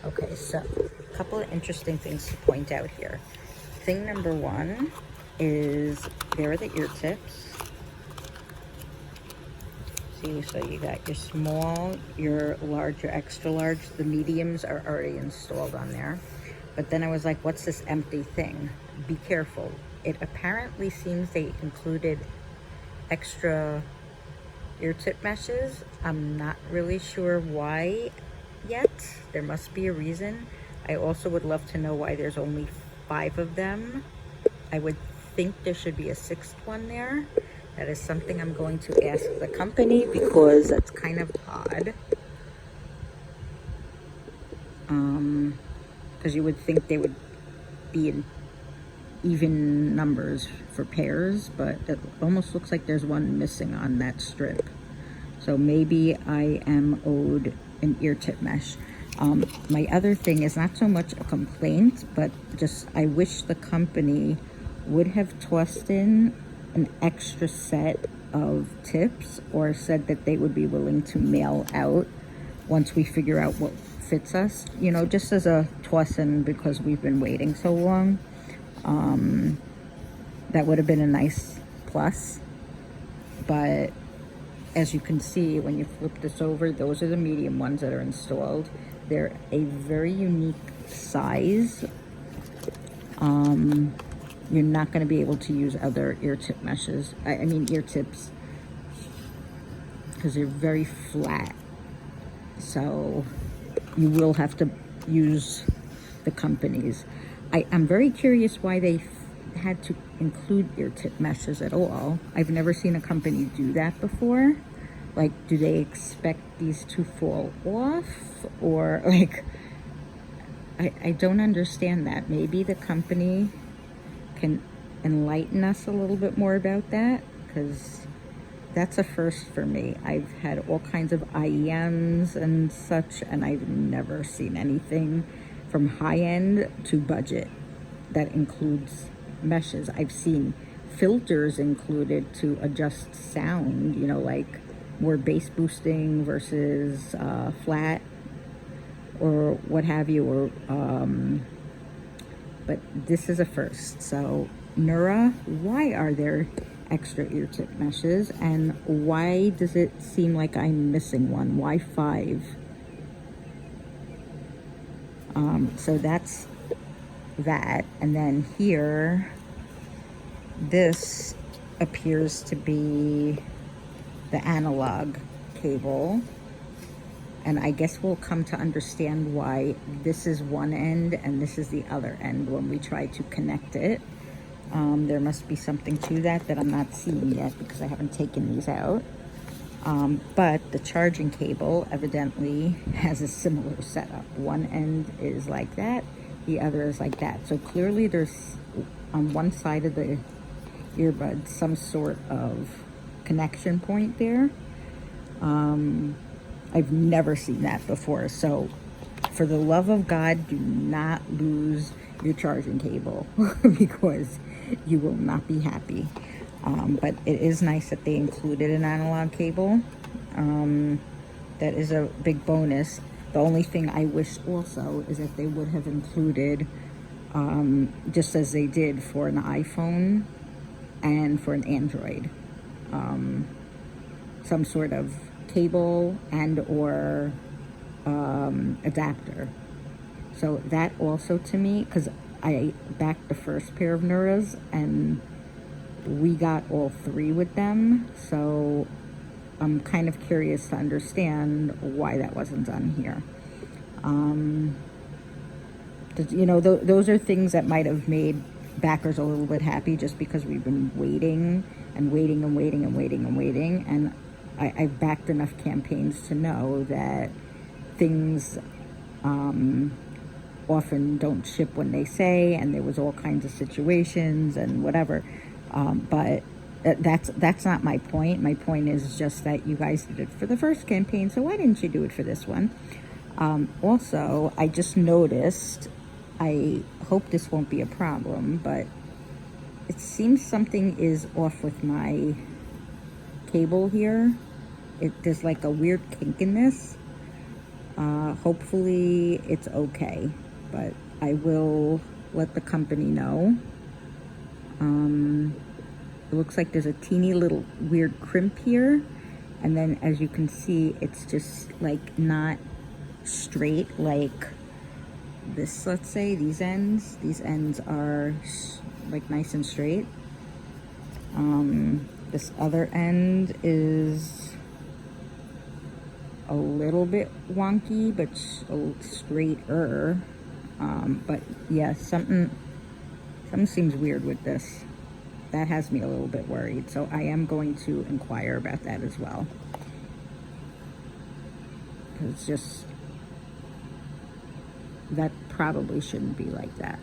Okay, so a couple of interesting things to point out here. Thing number one is there are the ear tips. See, so you got your small, your large, your extra large. The mediums are already installed on there. But then I was like, what's this empty thing? Be careful. It apparently seems they included extra ear tip meshes. I'm not really sure why yet. There must be a reason. I also would love to know why there's only 5 of them. I would think there should be a 6th one there. That is something I'm going to ask the company because that's kind of odd. Because you would think they would be in even numbers for pairs, but it almost looks like there's one missing on that strip. So maybe I am owed an ear tip mesh. My other thing is not so much a complaint, but just I wish the company would have tossed in an extra set of tips or said that they would be willing to mail out once we figure out what fits us, you know, just as a toss in because we've been waiting so long. That would have been a nice plus. But as you can see, when you flip this over, those are the medium ones that are installed. They're a very unique size. You're not going to be able to use other ear tip meshes. I mean ear tips, because they're very flat. So you will have to use the companies. I'm very curious why they had to include ear tip meshes at all. I've never seen a company do that before. Like, do they expect these to fall off? Or like, I don't understand that. Maybe the company can enlighten us a little bit more about that, because that's a first for me. I've had all kinds of IEMs and such, and I've never seen anything from high-end to budget that includes meshes. I've seen filters included to adjust sound, you know, like more bass boosting versus flat or what have you, or but this is a first. So Nura, why are there extra ear tip meshes, and why does it seem like I'm missing one? Why 5? So that's that. And then here, this appears to be the analog cable, and I guess we'll come to understand why this is one end and this is the other end when we try to connect it. There must be something to that I'm not seeing yet because I haven't taken these out. But the charging cable evidently has a similar setup. One end is like that, the other is like that. So clearly there's on one side of the earbud some sort of connection point there. I've never seen that before. So for the love of God, do not lose your charging cable because you will not be happy. But it is nice that they included an analog cable. That is a big bonus. The only thing I wish also is that they would have included, just as they did for an iPhone and for an Android, some sort of cable and or adapter. So that also to me, because I backed the first pair of Nuras and we got all 3 with them, so I'm kind of curious to understand why that wasn't done here. You know, those are things that might have made backers a little bit happy, just because we've been waiting and waiting and waiting and waiting and waiting, and I've backed enough campaigns to know that things often don't ship when they say, and there was all kinds of situations and whatever. But that's not my point. My point is just that you guys did it for the first campaign, so why didn't you do it for this one? Also, I just noticed, I hope this won't be a problem, but it seems something is off with my cable here. There's like a weird kink in this. Hopefully it's okay, but I will let the company know. It looks like there's a teeny little weird crimp here, and then as you can see, it's just like not straight like this. Let's say these ends are like nice and straight. This other end is a little bit wonky, but straighter. But yeah, something seems weird with this. That has me a little bit worried. So I am going to inquire about that as well. It's just, that probably shouldn't be like that.